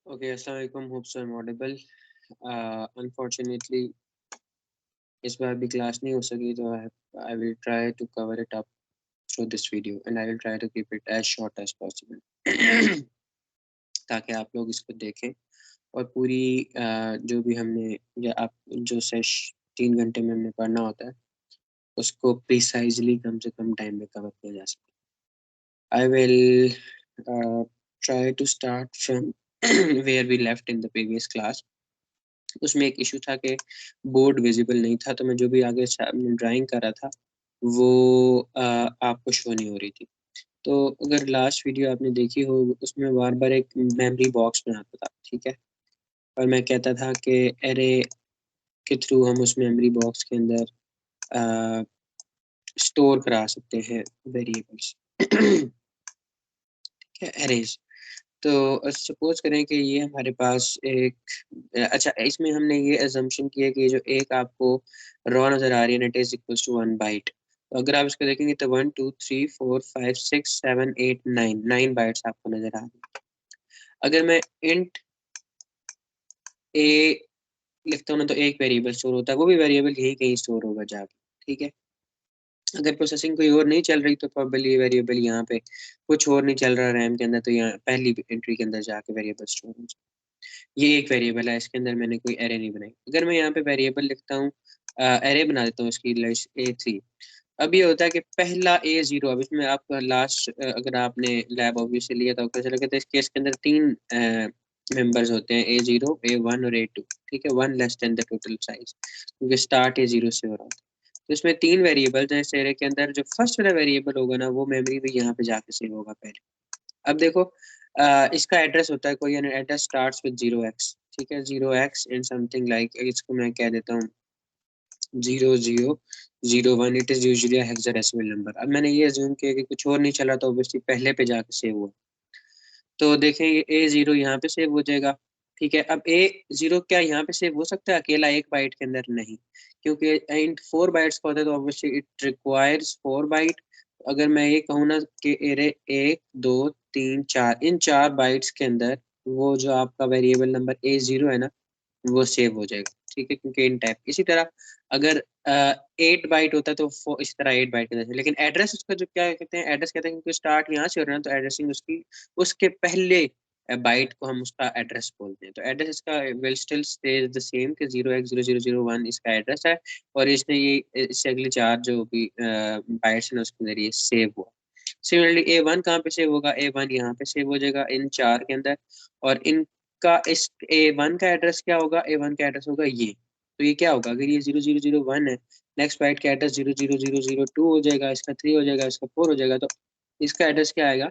Okay, assalamualaikum. Hope so I'm audible. Unfortunately, इस बार भी class नहीं हो सकी तो I will try to cover it up through this video and I will try to keep it as short as possible ताकि आप लोग इसको देखें और पूरी जो भी हमने या आप जो सेश 3 घंटे में हमने पढ़ना होता है उसको प्रिसाइजली कम से कम टाइम में कवर किया जा सके. I will try to start from where we left in the previous class. उसमें एक इशू था कि बोर्ड विजिबल नहीं था तो मैं जो भी आगे ड्राइंग कर रहा था वो आपको शो नहीं हो रही थी. तो अगर लास्ट वीडियो आपने देखी हो उसमें बार बार एक मेमोरी बॉक्स बनाता था, ठीक है, और मैं कहता था कि एरे के थ्रू हम उस मेमोरी बॉक्स के अंदर स्टोर करा सकते हैं वेरिएबल्स ठीक है, एरेज. तो सपोज करें कि ये हमारे पास एक अच्छा इसमें हमने ये अजम्पशन किया कि जो एक आपको रॉ नज़र आ रही है, it is equals to 1 byte. तो अगर आप इसको देखेंगे तो 1 2 3 4 5 6 7 8 9 बाइट्स आपको नज़र आ रही है. अगर मैं इंट ए लिखता हूँ ना तो एक वेरिएबल स्टोर होता है, वो भी वेरिएबल यही कहीं स्टोर होगा जाके, ठीक है. अगर प्रोसेसिंग कोई और नहीं चल रही तो प्रोबेबली वेरिएबल यहाँ पे कुछ और नहीं चल रहा रैम के अंदर, तो यहाँ पहली एंट्री के अंदर जाके वेरिएबल स्टोर हो जाए. ये एक वेरिएबल है, इसके अंदर मैंने कोई एरे नहीं बनाई. अगर मैं यहाँ पे वेरिएबल लिखता हूँ, एरे बना देता हूँ इसकी लिस्ट A3. अब ये होता है कि पहला A0, अब इसमें आपका लास्ट अगर आपने लैब ऑब्वियसली लिया था तो चला गया, तो इस केस के अंदर 3 मेंबर्स होते हैं, A0 A1 और A2, ठीक है, 1 less than the total size, क्योंकि स्टार्ट A0 से हो रहा है. तो इसमें 3 वेरिएबल्स हैं इस एरे के अंदर. जो फर्स्ट वाला वेरिएबल होगा ना वो मेमोरी में यहाँ पे जाके सेव होगा पहले. अब देखो इसका एड्रेस होता है कोई एड्रेस स्टार्ट्स विद 0x, ठीक है, 0x एंड समथिंग लाइक, इसको मैं कह देता हूँ 0001. It is usually hexadecimal number. अब मैंने ये अज्यूम किया कि कुछ और नहीं चला तो ऑब्वियसली पहले पे जाके सेव हुआ. तो देखें ये A0 यहाँ पे सेव हो जाएगा, ठीक है. अब A0 क्या यहाँ पे सेव हो सकता है अकेला एक बाइट के अंदर? नहीं, क्योंकि इंट 4 बाइट्स का होता है तो ऑब्वियसली इट रिक्वायर्स 4 बाइट. अगर मैं ये कहूँ ना कि एरे 1 2 3 4, इन 4 बाइट्स के अंदर वो जो आपका वेरिएबल नंबर A0 है ना वो सेव हो जाएगा, ठीक है, क्योंकि इन टाइप. इसी तरह अगर 8 बाइट होता है तो इस तरह 8 बाइट के अंदर, लेकिन एड्रेस उसका जो क्या कहते हैं, एड्रेस कहते हैं क्योंकि स्टार्ट यहाँ से हो रहा है तो एड्रेसिंग उसकी उसके पहले बाइट को हम उसका एड्रेस बोलते हैं. तो एड्रेस इसका will still stay the same कि 0x0001 इसका एड्रेस है और इसने ये इससे अगले 4 जो भी बाइट्स हैं उसके अंदर ये सेव हुआ. सिमिलरली A1 कहाँ पे सेव होगा? A1 यहाँ पे सेव हो जाएगा इन 4 के अंदर. और इनका इस A1 का एड्रेस क्या होगा? A1 का एड्रेस होगा ये. तो ये क्या होगा? अगर ये 0001 है, नेक्स्ट बाइट का एड्रेस 00002 हो जाएगा, इसका 3 हो जाएगा, इसका 4 हो जाएगा. तो इसका एड्रेस क्या आएगा?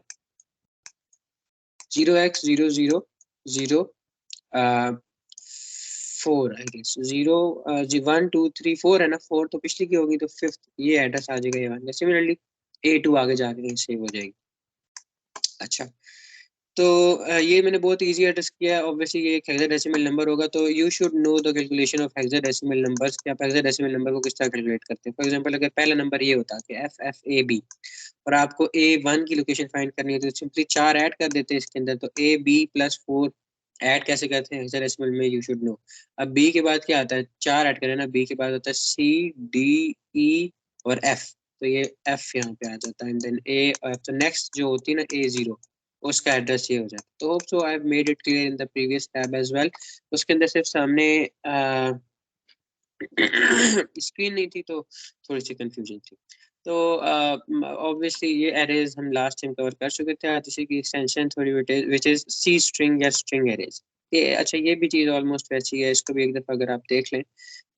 0x0004 I guess. 1 2 3 4 है ना, 4 तो पिछली की होगी तो 5th ये एड्रेस आ जाएगा A1 का. सिमिलरली A2 आगे जाके सेव हो जाएगी. अच्छा, तो ये मैंने बहुत इजी एड्रेस किया है. ऑब्वियसली ये एक हेक्साडेसिमल नंबर होगा तो you should know the calculation of hexadecimal numbers कि आप हेक्साडेसिमल नंबर को किस तरह कैलकुलेट करते हैं. फॉर एग्जांपल अगर पहला नंबर ये होता कि FFAB और आपको A1 की लोकेशन फाइंड करनी है तो सिंपली 4 ऐड कर देते हैं इसके अंदर. तो AB + 4 ऐड कैसे करते हैं हेक्साडेसिमल में, यू शुड नो. अब B के बाद क्या आता है? 4 ऐड करें ना, B के बाद होता है CDE और F. तो ये F यहाँ पे आ जाता है एंड देन A और F. तो नेक्स्ट जो होती है ना A0, उसका एड्रेस ये हो जाता है. तो hope so I have made it clear in the previous tab as well. उसके अंदर सिर्फ सामने स्क्रीन नहीं थी तो थोड़ी सी कंफ्यूजन थी. तो ऑब्वियसली ये एरेज हम लास्ट टाइम कवर कर चुके थे. जैसे की एक्सटेंशन थोड़ी विच इज सी स्ट्रिंग या स्ट्रिंग एरेज. ये अच्छा ये भी चीज़ ऑलमोस्ट वैसी है, इसको भी एक दफ़ा अगर आप देख लें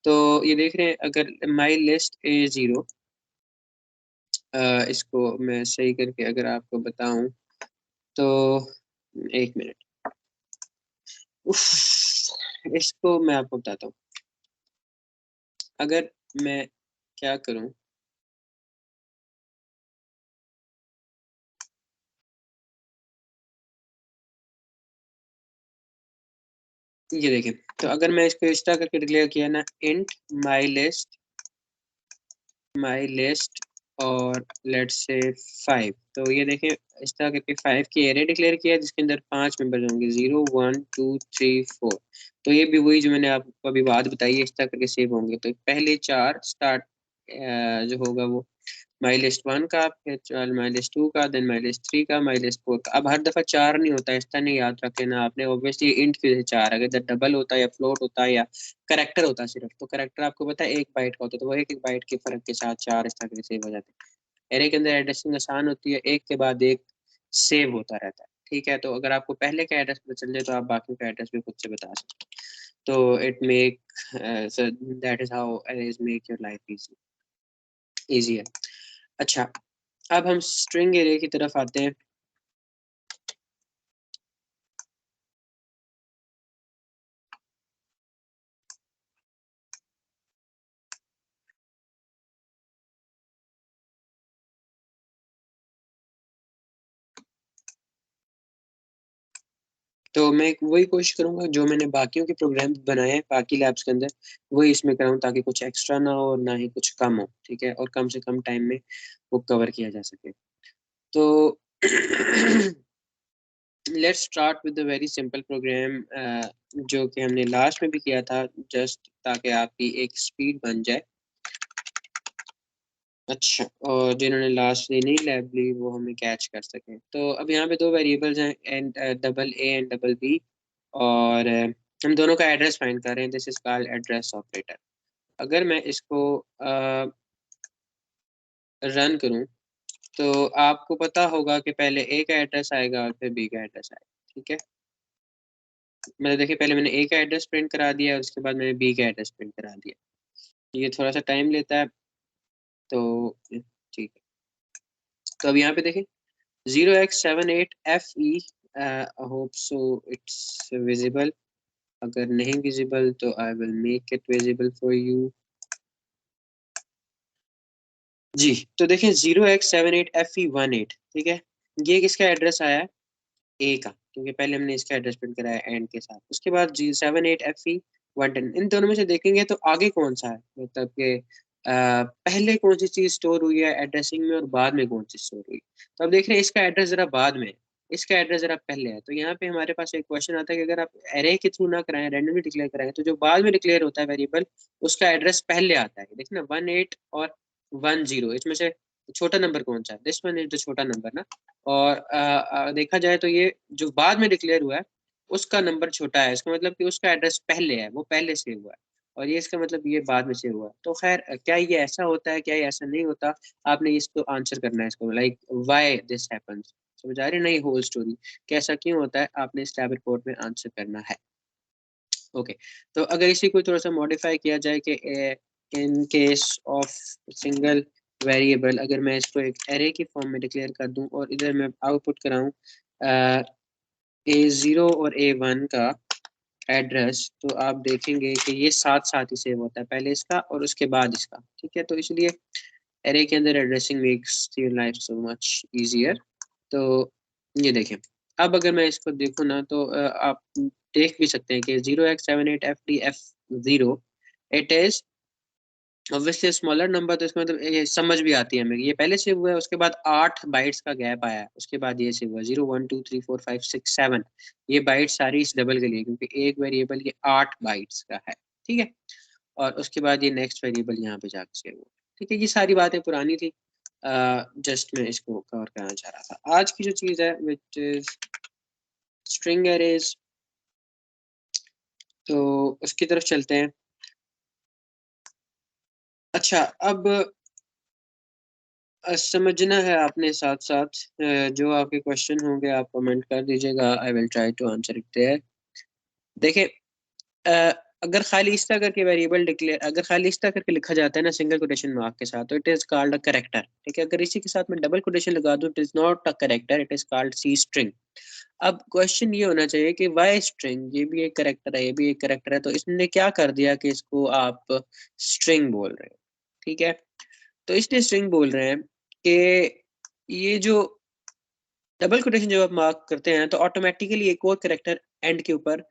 तो ये देख रहे हैं अगर माई लिस्ट A0, इसको मैं सही करके अगर आपको बताऊं तो 1 मिनट, इसको मैं आपको बताता हूँ. अगर मैं क्या करूं, ये देखें. तो अगर मैं इसको इस तरह करके डिक्लेयर किया ना, इंट माई लिस्ट और लेट्स से 5, तो ये देखें इस तरह करके 5 की एरे डिक्लेयर किया जिसके अंदर 5 मेंबर्स होंगे 0 1 2 3 4। तो ये भी वही जो मैंने आपको अभी बात बताई है, इस तरह करके सेव होंगे। तो पहले 4 स्टार्ट जो होगा वो माई लिस्ट 1 का, फिर माई लिस्ट 2 का, देन माई लिस्ट 3 का, माई लिस्ट 4 का। अब हर दफ़ा 4 नहीं होता, इस तरह नहीं याद रख लेना आपने। ऑब्वियसली इंट के 4 अगर डबल होता है या फ्लोट होता है या करेक्टर होता है सिर्फ, तो करेक्टर आपको पता है 1 बाइट का होता है, तो वो एक एक बाइट के फर्क के साथ 4 इस तरह के सेव हो जाते हैं। एरे के अंदर एड्रेसिंग आसान होती है, एक के बाद एक सेव होता रहता है। ठीक है, तो अगर आपको पहले का एड्रेस पता चल जाए तो आप बाकी का एड्रेस भी खुद से बता सकते हैं। तो it make that is how arrays make your life easy है। अच्छा, अब हम स्ट्रिंग एरे की तरफ आते हैं। तो मैं वही कोशिश करूंगा जो मैंने बाकियों के प्रोग्राम बनाए हैं बाकी लैब्स के अंदर, वही इसमें कराऊं ताकि कुछ एक्स्ट्रा ना हो और ना ही कुछ कम हो। ठीक है, और कम से कम टाइम में वो कवर किया जा सके। तो let's start with the very simple program जो कि हमने लास्ट में भी किया था, जस्ट ताकि आपकी एक स्पीड बन जाए। अच्छा, और जिन्होंने लास्ट नहीं लैब ली वो हमें कैच कर सकें। तो अब यहाँ पे दो वेरिएबल्स हैं, and double a and double b, और हम दोनों का एड्रेस फाइंड कर रहे हैं। This is called address operator. अगर मैं इसको रन करूं तो आपको पता होगा कि पहले ए का एड्रेस आएगा और फिर बी का एड्रेस आएगा। ठीक है, मतलब देखिए पहले मैंने ए का एड्रेस प्रिंट करा दिया और उसके बाद मैंने बी का एड्रेस प्रिंट करा दिया। ये थोड़ा सा टाइम लेता है, तो ठीक है। तो अब यहाँ पे देखें 0x78FE, hope so it's visible. अगर नहीं विजिबल तो I will make it visible for you. जी, तो देखें 0x78FE18। ठीक है, ये किसका एड्रेस आया है? ए का, क्योंकि पहले हमने इसका एड्रेस प्रिंट कराया एंड के साथ। उसके बाद जी 78FE110। इन दोनों में से देखेंगे तो आगे कौन सा है, मतलब कि पहले कौन सी चीज स्टोर हुई है एड्रेसिंग में और बाद में कौन सी स्टोर हुई। तो अब देख रहे हैं इसका एड्रेस जरा बाद में है, इसका एड्रेस जरा पहले है। तो यहाँ पे हमारे पास एक क्वेश्चन आता है कि अगर आप एरे के थ्रू ना कराएं, रैंडमली डिक्लेयर कराएं, तो जो बाद में डिक्लेयर होता है वेरिएबल उसका एड्रेस पहले आता है। देखना 18 और 10, इसमें से छोटा नंबर कौन सा है? दिस वन इज द छोटा नंबर ना। और देखा जाए तो ये जो बाद में डिक्लेयर हुआ है उसका नंबर छोटा है, इसका मतलब कि उसका एड्रेस पहले है, वो पहले से हुआ है। और ये इसका मतलब ये बाद में से हुआ है। तो खैर क्या ये ऐसा होता है, क्या ये ऐसा नहीं होता? आपने इसको आंसर करना है, इसको लाइक व्हाई दिस हैपेंस। समझ आ रही नहीं होल स्टोरी कैसा क्यों होता है, आपने इस लैब रिपोर्ट में आंसर करना है। ओके, तो अगर इसी को थोड़ा सा मॉडिफाई किया जाए कि in case of single variable, अगर मैं इसको एक एरे की फॉर्म में डिक्लेयर कर दूं और इधर मैं आउटपुट कराऊं A0 और A1 का एड्रेस, तो आप देखेंगे कि ये साथ साथ ही सेव होता है, पहले इसका और उसके बाद इसका। ठीक है, तो इसलिए एरे के अंदर addressing makes your life so much easier. तो ये देखें, अब अगर मैं इसको देखूँ ना तो आप देख भी सकते हैं कि 0x78FDF0 it is obviously smaller number. तो इसका मतलब ये समझ भी आती है हमें, ये पहले से हुआ है, उसके बाद 8 बाइट्स का गैप आया है, उसके बाद ये से हुआ 0 1 2 3 4 5 6 7। ये बाइट सारी इस डबल के लिए, क्योंकि एक वेरिएबल ये 8 बाइट्स का है। ठीक है, और उसके बाद ये नेक्स्ट वेरिएबल यहाँ पे जाकर से हुआ। ठीक है, ये सारी बातें पुरानी थी, जस्ट मैं इसको कवर करना चाह रहा था। आज की जो चीज़ है विच इज स्ट्रिंग एरेज, तो उसकी तरफ चलते हैं। अच्छा, अब समझना है आपने, साथ साथ जो आपके क्वेश्चन होंगे आप कमेंट कर दीजिएगा, I will try to answer it there. देखिए अगर खाली इस तरह करके वेरिएबल डिक्लेयर, अगर खाली इस तरह करके लिखा जाता है ना सिंगल कोटेशन मार्क के साथ, तो it is called a character. ठीक है, अगर इसी के साथ में डबल कोटेशन लगा दूं, it is not a character, it is called C string. अब क्वेश्चन ये होना चाहिए कि वाई स्ट्रिंग, ये भी एक करेक्टर है, ये भी एक करेक्टर है, तो इसने क्या कर दिया कि इसको आप स्ट्रिंग बोल रहे हैं। ठीक है, तो इसलिए स्ट्रिंग बोल रहे हैं कि ये जो डबल कोटेशन जब आप मार्क करते हैं तो ऑटोमेटिकली एक और करेक्टर एंड के ऊपर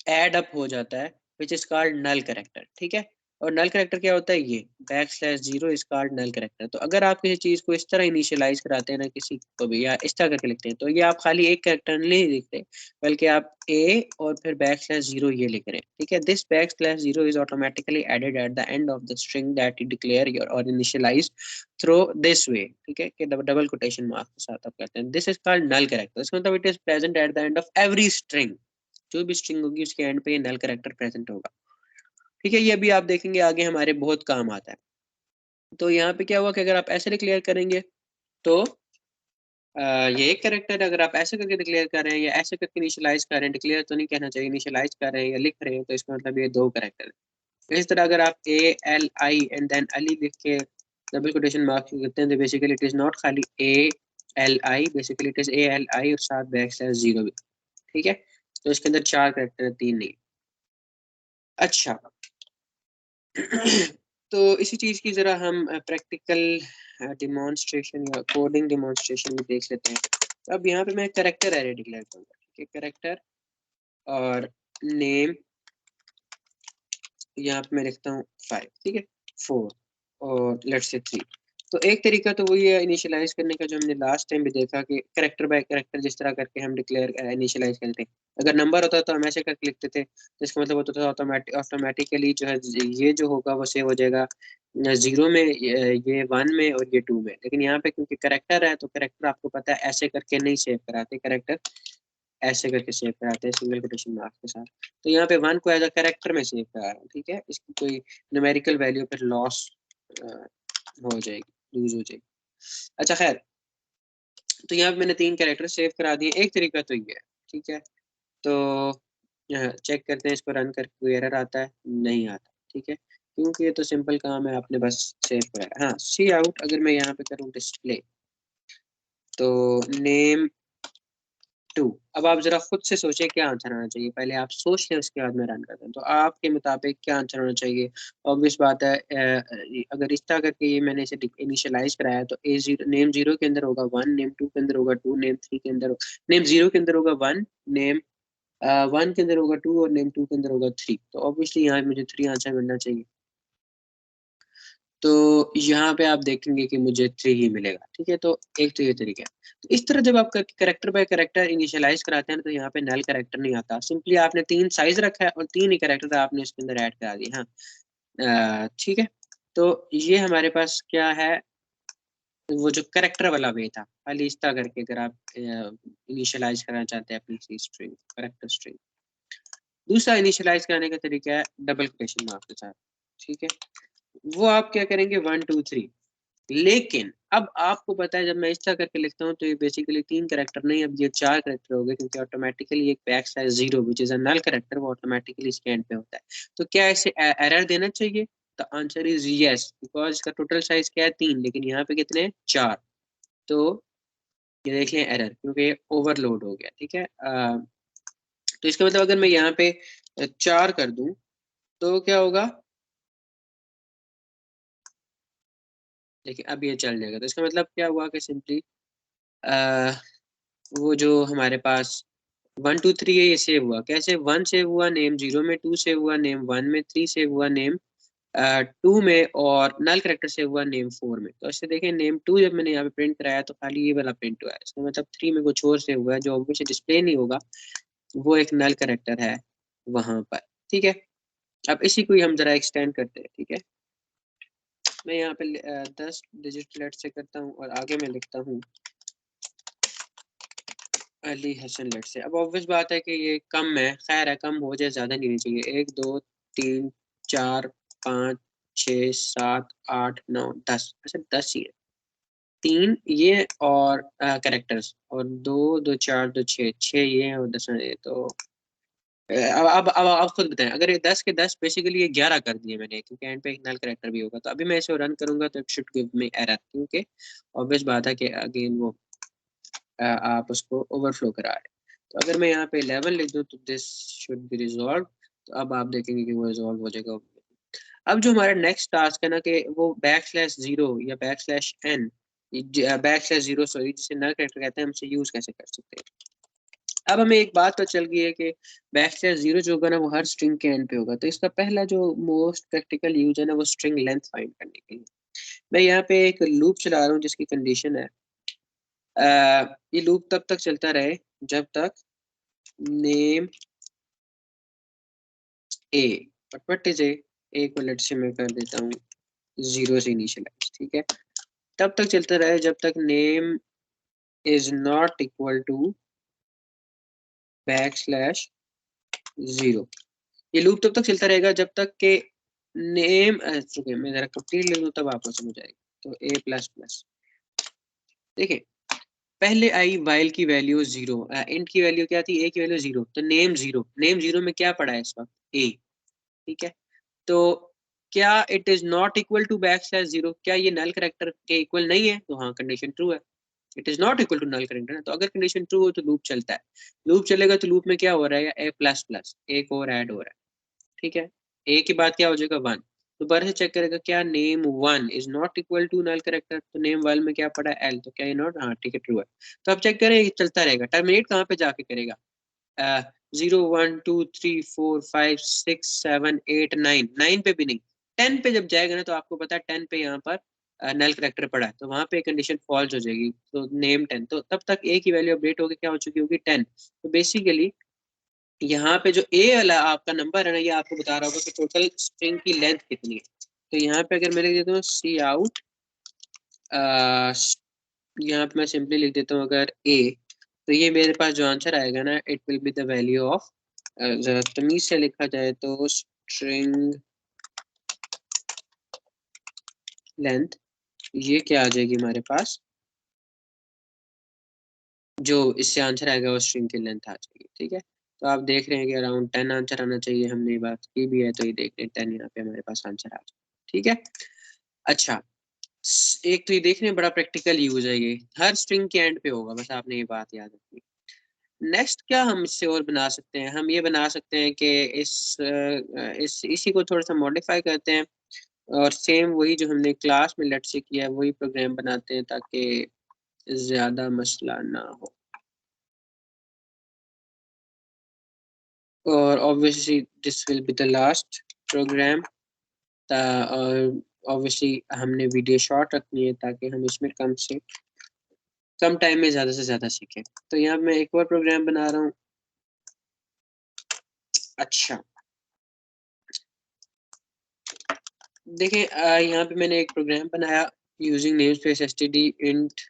ऐड अप हो जाता है, which is called null character. ठीक है, और नल करेक्टर क्या होता है, ये \0 इज कॉल्ड नल करेक्टर। तो अगर आप किसी चीज को इस तरह इनिशियलाइज कराते हैं ना किसी को भी, या इस तरह करके लिखते हैं, तो ये आप खाली एक करेक्टर नहीं लिखते, बल्कि आप ए और फिर \0 ये लिख रहे हैं, ठीक है। This \0 is automatically added at the end of the string that you declare your और इनिशियलाइज थ्रू दिस वे, ठीक है, कि डबल कोटेशन मार्क के साथ आप कहते हैं। This is called null character. इसका मतलब it is present at the end of every string, जो भी स्ट्रिंग होगी उसके एंड पे ये नल करेक्टर प्रेजेंट होगा, ठीक है। ये भी आप देखेंगे आगे हमारे बहुत काम आता है। तो यहाँ पे क्या हुआ कि अगर आप ऐसे डिक्लेयर करेंगे तो ये एक करेक्टर, अगर आप ऐसे करके डिक्लेयर कर रहे हैं या ऐसे करके इनिशियलाइज कर रहे हैं, डिक्लेयर तो नहीं कहना चाहिए, इनिशियलाइज कर रहे हैं या लिख रहे हैं, तो इसका मतलब ये दो करेक्टर है। इस तरह अगर आप ALI एंड देन अली लिख के डबल कोटेशन मार्क करते हैं, तो बेसिकली इट इज नॉट खाली ALI, basically it is ALI और साथ \0 भी, ठीक है। तो इसके अंदर 4 करेक्टर है, 3 नहीं। अच्छा तो इसी चीज़ की ज़रा हम प्रैक्टिकल डिमॉन्स्ट्रेशन या कोडिंग डिमॉन्स्ट्रेशन भी देख लेते हैं। अब यहाँ पे मैं करेक्टर एरे डिक्लेयर करूँगा, ठीक है, करेक्टर और नेम, यहाँ पे मैं लिखता हूँ 5, ठीक है, 4 और लेट्स से 3। तो एक तरीका तो वही है इनिशियलाइज करने का, जो हमने लास्ट टाइम भी देखा कि करेक्टर बाय करेक्टर जिस तरह करके हम डिक्लेयर इनिशियलाइज करते हैं। अगर नंबर होता तो हम ऐसे करके लिखते थे, तो इसका मतलब होता था ऑटोमेटिकली जो है ये जो होगा वो सेव हो जाएगा 0 में, ये 1 में और ये 2 में। लेकिन यहाँ पे क्योंकि करेक्टर है, तो करेक्टर आपको पता है ऐसे करके नहीं सेव कराते, करेक्टर ऐसे करके सेव कराते हैं सिंगल कोटेशन मार्क के साथ। तो यहाँ पे 1 को एज अ कैरेक्टर में सेव करा रहा हूँ, ठीक है। इसकी कोई न्यूमेरिकल वैल्यू पर लॉस हो जाएगी, लूज हो जाएगी। अच्छा खैर, तो यहाँ पे मैंने 3 कैरेक्टर सेव करा दिए। एक तरीका तो ये है, ठीक है। तो चेक करते हैं, इसको रन करके कोई एरर आता है, नहीं आता, ठीक है, क्योंकि ये तो सिंपल काम है, आपने बस सेव कराया। हाँ, सी आउट अगर मैं यहाँ पे करूँ डिस्प्ले, तो नेम 2। अब आप जरा खुद से सोचें क्या आंसर आना चाहिए, पहले आप सोच लें उसके बाद में रन करते हैं, तो आपके मुताबिक क्या आंसर होना चाहिए। ऑब्वियस बात है, अगर इस तरह करके ये मैंने इसे इनिशियलाइज कराया, तो A0 नेम 0 के अंदर होगा 1, नेम 2 के अंदर होगा 2, नेम 3 के अंदर नेम 0 के अंदर होगा 1, नेम 1 के अंदर होगा 2 और नेम 2 के अंदर होगा 3। तो ऑब्वियसली यहाँ मुझे 3 आंसर मिलना चाहिए। तो यहाँ पे आप देखेंगे कि मुझे 3 ही मिलेगा, ठीक है। तो एक तो ये तरीका है। तो इस तरह जब आप करेक्टर बाय करेक्टर इनिशियलाइज कराते हैं ना, तो यहाँ पे नल करेक्टर नहीं आता, सिंपली आपने 3 साइज रखा है और 3 ही करेक्टर आपने इसके अंदर ऐड करा दिए। हाँ, ठीक है। तो ये हमारे पास क्या है, वो जो करेक्टर वाला वे था, खाली इस तरह करके अगर आप इनिशियलाइज करना चाहते हैं अपनी स्ट्रिंग, करेक्टर स्ट्रिंग। दूसरा इनिशियलाइज करने का तरीका है डबल कोटेशन मार्क के साथ, ठीक है। वो आप क्या करेंगे, 1 2 3। लेकिन अब आपको पता है, जब मैं इस तरह करके लिखता हूँ तो ये बेसिकली 3 करेक्टर नहीं, अब ये 4 करेक्टर हो गए, क्योंकि ऑटोमेटिकली एक \0 which is a null character, वो ऑटोमेटिकली इसके एंड पे होता है। तो क्या इसे एरर देना चाहिए? The answer is yes, because इसका टोटल साइज क्या है 3, लेकिन यहाँ पे कितने 4। तो ये देख लें एरर, क्योंकि ओवरलोड हो गया, ठीक है। तो इसका मतलब अगर मैं यहाँ पे 4 कर दूं तो क्या होगा, देखिए अब ये चल जाएगा। तो इसका मतलब क्या हुआ कि सिंपली वो जो हमारे पास 1 2 3 है, ये सेव हुआ कैसे, 1 सेव हुआ नेम 0 में, 2 सेव हुआ नेम 1 में, 3 सेव हुआ नेम 2 में, और नल करेक्टर सेव हुआ नेम 4 में। तो इससे देखें नेम 2 जब मैंने यहाँ पे प्रिंट कराया तो खाली ये वाला प्रिंट हुआ है, इसका मतलब 3 में कुछ और सेव हुआ है जो ऑब्वियसली डिस्प्ले नहीं होगा, वो एक नल करेक्टर है वहां पर, ठीक है। अब इसी को ही हम जरा एक्सटेंड करते हैं, ठीक है। मैं यहाँ पे 10 डिजिट लेट से करता हूँ और आगे मैं लिखता हूँ अली हसन लेट से। अब ऑब्वियस बात है कि ये कम है, खैर है, कम हो जाए, ज़्यादा नहीं होनी चाहिए। 1 2 3 4 5 6 7 8 9 10, अच्छा 10 ही है। 3 ये और कैरेक्टर्स, और 2 2 4 2 6 6 ये हैं और 10 ये। तो अब आप खुद बताएं, अगर ये 10 के 10, बेसिकली ये 11 कर दिए मैंने, क्योंकि एंड पे एक नल कैरेक्टर भी होगा। तो अभी मैं इसे रन करूंगा तो it should give me error, क्योंकि ऑब्वियस बात है कि अगेन वो आप उसको ओवरफ्लो करा रहे हैं। तो अगर मैं यहाँ पे 11 लिख दूँ तो दिस शुड बी रिजॉल्व। तो अब आप देखेंगे कि वो रिजॉल्व हो जाएगा। अब जो हमारा नेक्स्ट टास्क है ना, कि वो \0 या \n, \0 सॉरी, जिसे नल कैरेक्टर कहते हैं, हम उसे यूज कैसे कर सकते हैं। अब हमें एक बात तो चल गई है कि बैकस्लैश जीरो जो होगा ना वो हर स्ट्रिंग के एंड पे होगा, तो इसका पहला जो मोस्ट प्रैक्टिकल यूज है ना वो स्ट्रिंग लेंथ फाइंड करने के लिए। मैं यहाँ पे एक लूप चला रहा हूँ जिसकी कंडीशन है ये लूप तब तक चलता रहे जब तक name A, but what is a को लेट से मैं कर देता हूँ जीरो से इनिशियलाइज, ठीक है। तब तक चलता रहे जब तक name is not equal to backslash zero. ये लूप तब तक चलता रहेगा जब तक के नेम चुके मैं जरा कंप्लीट ले लूँ तब आपको समझ आएगा। तो ए प्लस प्लस, देखिए पहले आई वाइल की वैल्यू जीरो, इंट की वैल्यू क्या थी, ए की वैल्यू जीरो, तो नेम जीरो, नेम जीरो में क्या पड़ा है इस वक्त ए, ठीक है। तो क्या it is not equal to backslash zero, क्या ये नल करेक्टर के इक्वल नहीं है, तो हाँ कंडीशन ट्रू है। It is not equal to null character, तो अगर कंडीशन ट्रू हो तो लूप चलता है। लूप चलेगा तो लूप में क्या हो रहा है, ए प्लस प्लस एक और ऐड हो रहा है, ठीक है। ए के बाद क्या हो जाएगा वन, दोबारा से चेक करेगा क्या name one is not equal to null character, तो नेम वन में क्या पड़ा है एल, तो क्या ये नॉट, हाँ ठीक है ट्रू है। तो अब चेक करें ये चलता रहेगा, टर्मिनेट कहाँ पे जाके करेगा, zero one two three four five six seven eight nine, nine पे भी नहीं, टेन पे जब जाएगा ना तो आपको पता है टेन पे यहाँ पर नल करेक्टर पड़ा है, तो वहां पे कंडीशन फॉल्स हो जाएगी, तो नेम टेन, तो तब तक ए की वैल्यू अपडेट होगी क्या हो चुकी होगी टेन। तो बेसिकली यहाँ पे जो ए वाला आपका नंबर है ना ये आपको बता रहा होगा कि टोटल स्ट्रिंग की लेंथ कितनी है। तो यहाँ पे अगर मैं लिख देता हूँ सी आउट, यहाँ पे मैं सिंपली लिख देता हूँ अगर ए, तो ये मेरे पास जो आंसर आएगा ना it will be the value of, जरा तमीज से लिखा जाए तो स्ट्रिंग लेंथ, ये क्या आ जाएगी हमारे पास, जो इससे आंसर आएगा वो स्ट्रिंग की लेंथ आ जाएगी, ठीक है। तो आप देख रहे हैं कि अराउंड 10 आंसर आना चाहिए, हमने ये बात की भी है, तो ये देख रहे हैं 10 यहाँ पे हमारे पास आंसर आ जाए, ठीक है। अच्छा, एक तो ये देखने में बड़ा प्रैक्टिकल यूज है, ये हर स्ट्रिंग के एंड पे होगा, बस आपने ये बात याद रखनी। नेक्स्ट क्या हम इससे और बना सकते हैं, हम ये बना सकते हैं कि इसी को थोड़ा सा मॉडिफाई करते हैं और सेम वही जो हमने क्लास में लेट से किया है वही प्रोग्राम बनाते हैं ताकि ज्यादा मसला ना हो। और obviously this will be the last programme, और ऑब्वियसली हमने वीडियो शॉर्ट रखनी है ताकि हम इसमें कम से कम टाइम में ज्यादा से ज्यादा सीखें। तो यहाँ मैं एक और प्रोग्राम बना रहा हूँ। अच्छा, देखिए यहाँ पे मैंने एक प्रोग्राम बनाया using name space S T D int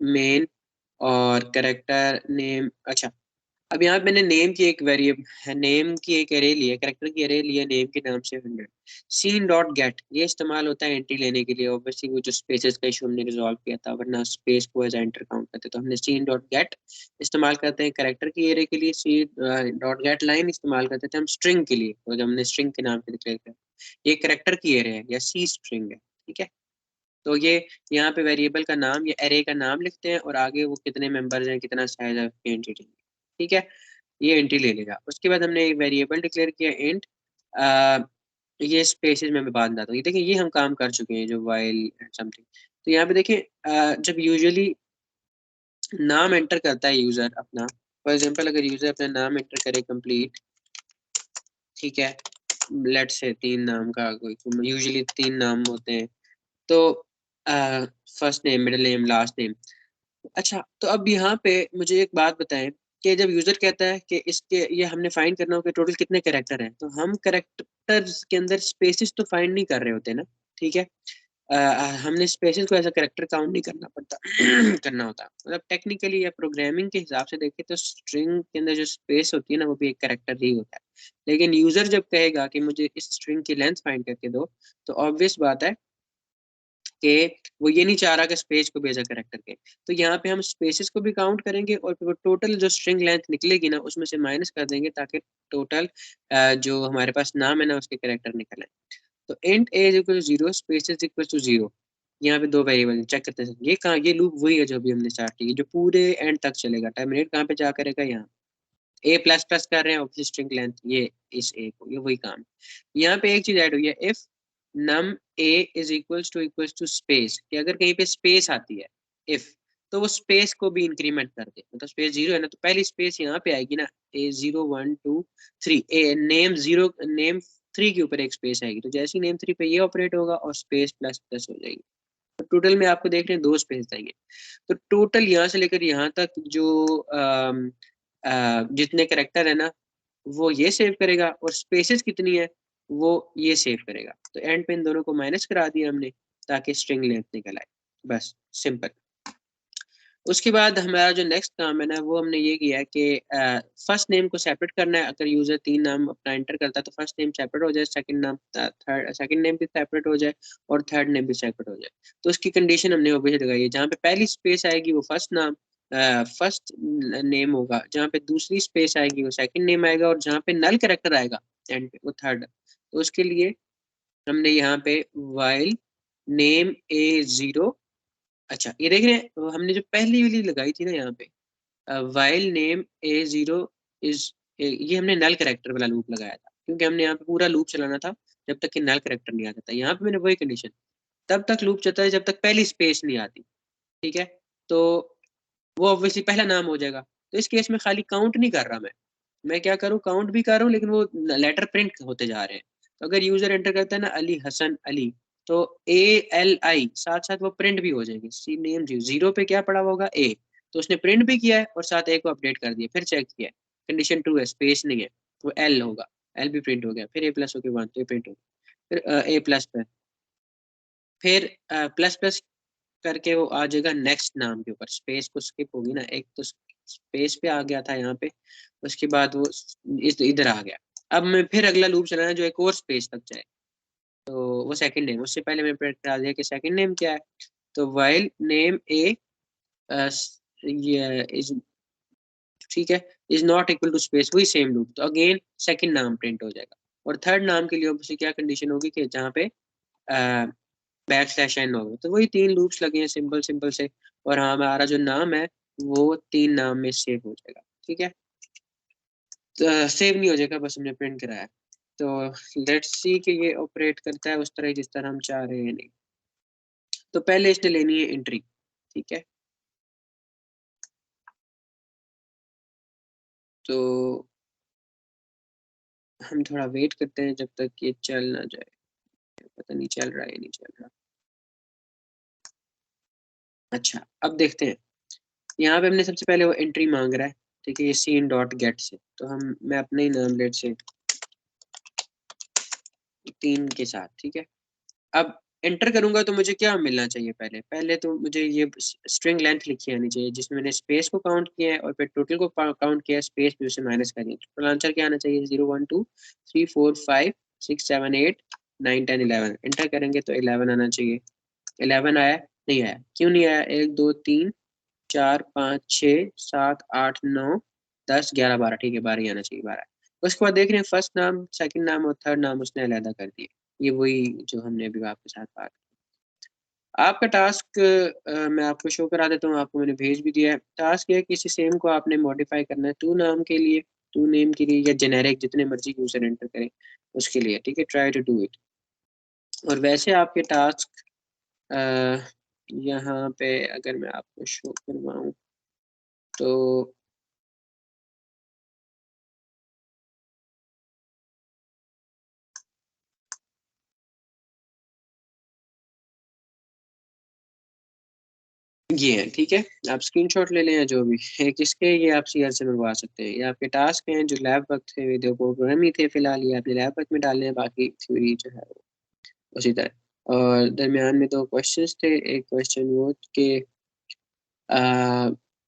main और करेक्टर नेम। अच्छा, अब यहाँ पे मैंने नेम की एक वेरिएबल, नेम की एक एरे ली है, करेक्टर की एरे ली है नेम के नाम से 100। सीन डॉट गेट ये इस्तेमाल होता है एंट्री लेने के लिए, ऑब्वियसली वो जो स्पेसेस का इशू हमने रिजॉल्व किया था, वरना स्पेस को एज एंटर काउंट करते, तो हमने सीन डॉट गेट इस्तेमाल करते हैं करेक्टर की एरे के लिए, सी डॉट गेट लाइन इस्तेमाल करते थे हम स्ट्रिंग के लिए, तो जब हमने स्ट्रिंग के नाम पे डिक्लेयर किया, ये करेक्टर की एरे है या सी स्ट्रिंग है, ठीक है। तो ये यहाँ पे वेरिएबल का नाम या एरे का नाम लिखते हैं और आगे वो कितने मेंबर्स हैं कितना साइज है एंट्री, ठीक है, ये एंट्री ले लेगा। उसके बाद हमने एक वेरिएबल डिक्लेयर किया इंट, ये स्पेसेस में मैं बात बताता हूँ, ये देखिए ये हम काम कर चुके हैं जो वाइल समथिंग। तो यहाँ पे देखिए जब यूजुअली नाम एंटर करता है यूजर अपना, फॉर एग्जांपल अगर यूजर अपना नाम एंटर करे कंप्लीट, ठीक है, लेट से तीन नाम का कोई, यूजुअली तीन नाम होते हैं, तो first name middle name last name. अच्छा, तो अब यहाँ पे मुझे एक बात बताएं कि जब यूजर कहता है कि इसके ये हमने फाइंड करना हो कि टोटल कितने कैरेक्टर हैं, तो हम कैरेक्टर्स के अंदर स्पेसेस तो फाइंड नहीं कर रहे होते ना, ठीक है। अ, हमने स्पेसेस को एज अ कैरेक्टर काउंट नहीं करना पड़ता करना होता, मतलब टेक्निकली या प्रोग्रामिंग के हिसाब से देखें तो स्ट्रिंग के अंदर जो स्पेस होती है ना वो भी एक कैरेक्टर ही होता है। लेकिन यूजर जब कहेगा कि मुझे इस स्ट्रिंग की लेंथ फाइंड करके दो, तो ऑब्वियस बात है कि वो ये नहीं चाह रहा कि स्पेस को भेजा करेक्टर के, तो यहाँ पे हम स्पेसेस को भी काउंट करेंगे और फिर वो टोटल जो स्ट्रिंग लेंथ निकलेगी ना उसमें से माइनस कर देंगे ताकि टोटल जो हमारे पास नाम है ना उसके करेक्टर निकले। तो int a is equal to zero space equal to zero, यहाँ पे दो वेरिएबल चेक करते हैं, ये कहाँ, ये लूप वही है जो अभी हमने स्टार्ट की जो पूरे एंड तक चलेगा, टर्मिनेट कहाँ पे जा करेगा यहाँ, ए प्लस प्लस कर रहे हैं ऑब्वियसली स्ट्रिंग लेंथ ये इस ए को, ये वही काम है। यहाँ पे एक चीज ऐड हुई है, if num a is equals to space, कि अगर कहीं पे स्पेस आती है, इफ तो वो स्पेस को भी इंक्रीमेंट कर दे, मतलब स्पेस 0 है ना, तो पहली स्पेस यहाँ पे आएगी ना, A0 1 2 3, नेम 0 नेम 3 के ऊपर एक स्पेस आएगी, तो जैसे ही नेम 3 पे ये ऑपरेट होगा और स्पेस प्लस प्लस हो जाएगी, तो टोटल में आपको देख रहे हैं 2 स्पेस आएंगे। तो टोटल यहाँ से लेकर यहाँ तक जो जितने करेक्टर है ना, वो ये सेव करेगा, और स्पेसेस कितनी है वो ये सेव करेगा। तो एंड पे इन दोनों को माइनस करा दिया हमने, ताकि स्ट्रिंग लेंथ निकल आए, बस सिंपल। उसके बाद हमारा जो नेक्स्ट काम है ना, वो हमने ये किया है कि फर्स्ट नेम को सेपरेट करना है। अगर यूजर 3 नाम अपना एंटर करता है तो फर्स्ट नेम सेपरेट हो जाए, सेकंड नाम थर्ड सेकंड नेम भी सेपरेट हो जाए, और थर्ड नेम भी सेपरेट हो जाए। तो उसकी कंडीशन हमने ऑब्वियसली लगाई है, जहाँ पे पहली स्पेस आएगी वो फर्स्ट नाम फर्स्ट नेम होगा, जहाँ पे दूसरी स्पेस आएगी वो सेकंड नेम आएगा, और जहाँ पे नल कैरेक्टर आएगा एंड पे वो थर्ड। तो उसके लिए हमने यहाँ पे वाइल नेम A0, अच्छा ये देख रहे हैं हमने जो पहली वाली लगाई थी ना यहाँ पे, वाइल नेम A0 इज, ये हमने नल कैरेक्टर वाला लूप लगाया था, क्योंकि हमने यहाँ पे पूरा लूप चलाना था जब तक कि नल कैरेक्टर नहीं आता था। यहाँ पे मैंने वही कंडीशन, तब तक लूप चलता है जब तक पहली स्पेस नहीं आती, ठीक है। तो वो ऑब्वियसली पहला नाम हो जाएगा। तो इस केस में खाली काउंट नहीं कर रहा मैं क्या करूँ, काउंट भी कर रहा हूँ, लेकिन वो लेटर प्रिंट होते जा रहे हैं। तो अगर यूजर एंटर करता है ना अली हसन अली, तो ALI साथ साथ वो प्रिंट भी हो जाएगी। सी नेम 0 पे क्या पड़ा होगा A, तो उसने प्रिंट भी किया है और साथ A को अपडेट कर दिया, फिर चेक किया, कंडीशन 2 है, स्पेस नहीं है, वो L होगा, L भी प्रिंट हो गया, फिर A प्लस होके 1, तो ये प्रिंट हो गया, फिर A प्लस पे, फिर प्लस प्लस करके वो आ जाएगा नेक्स्ट नाम के ऊपर। स्पेस को स्किप होगी ना, एक तो स्पेस पे आ गया था यहाँ पे, उसके बाद वो इस इधर आ गया। अब मैं फिर अगला लूप चलाना जो एक और स्पेस तक जाए, तो वो सेकंड नेम, उससे पहले मैं प्रिंट करा दिया कि सेकंड नेम क्या है। तो वाइल नेम A ये इज, ठीक है, is not equal to space, वही सेम लूप, तो अगेन सेकंड नाम प्रिंट हो जाएगा। और थर्ड नाम के लिए ऑब्वियसली क्या कंडीशन होगी कि जहाँ पे बैक स्लैश n होगा। तो वही 3 लूप्स लगे हैं सिंपल सिंपल से, और हाँ हमारा जो नाम है वो 3 नाम में सेव हो जाएगा, ठीक है। तो सेव नहीं हो जाएगा, बस हमने प्रिंट कराया। तो लेट्स सी कि ये ऑपरेट करता है उस तरह जिस तरह हम चाह रहे हैं नहीं। तो पहले इसने लेनी है एंट्री, ठीक है। तो हम थोड़ा वेट करते हैं जब तक ये चल ना जाए, पता नहीं चल रहा है नहीं चल रहा। अच्छा अब देखते हैं, यहाँ पे हमने सबसे पहले वो एंट्री मांग रहा है, ठीक है, ये सीन डॉट गेट से। तो मैं अपने ही नाम लेट से 3 के साथ, ठीक है। अब एंटर करूंगा तो मुझे क्या मिलना चाहिए, पहले पहले तो मुझे ये स्ट्रिंग लेंथ लिखी आनी चाहिए, जिसमें मैंने स्पेस को काउंट किया है और फिर टोटल को काउंट किया है, स्पेस भी उसे माइनस कर दिया। टोटल आंसर क्या आना चाहिए, 0 1 2 3 4 5 6 7 8 9 10 11। एंटर करेंगे तो 11 आना चाहिए। 11 आया, नहीं आया, क्यों नहीं आया, 1 2 3 4 5 6 7 8 9 10 11 12, ठीक है 12 ही आना चाहिए, 12। उसके बाद देख रहे हैं फर्स्ट नाम सेकंड नाम और थर्ड नाम उसने अलहदा कर दिए। ये वही जो हमने अभी आपके साथ बात, आपका टास्क मैं आपको शो करा देता हूँ, आपको मैंने भेज भी दिया है। टास्क ये है, किसी सेम को आपने मॉडिफाई करना है टू नाम के लिए, टू नेम के लिए, या जेनेरिक जितने मर्जी यूजर एंटर करें उसके लिए, ठीक है, ट्राई टू डू इट। और वैसे आपके टास्क यहाँ पे अगर मैं आपको शो करवाऊँ तो ये है, ठीक है। आप स्क्रीनशॉट ले लें या जो भी एक इसके, ये आप CR से मंगवा सकते हैं। ये आपके टास्क हैं जो लैब वक्त थे, जो प्रोग्राम ही थे फिलहाल, ये आपने लैब वक्त में डालने हैं, बाकी थ्योरी जो है वो उसी तरह। और दरमियान में 2 क्वेश्चंस थे। एक क्वेश्चन वो कि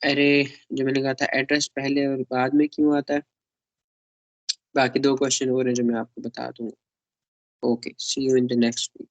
अरे जो मैंने कहा था एड्रेस पहले और बाद में क्यों आता है। बाकी 2 क्वेश्चन और हैं जो मैं आपको बता दूंगा। Okay, see you in the next week.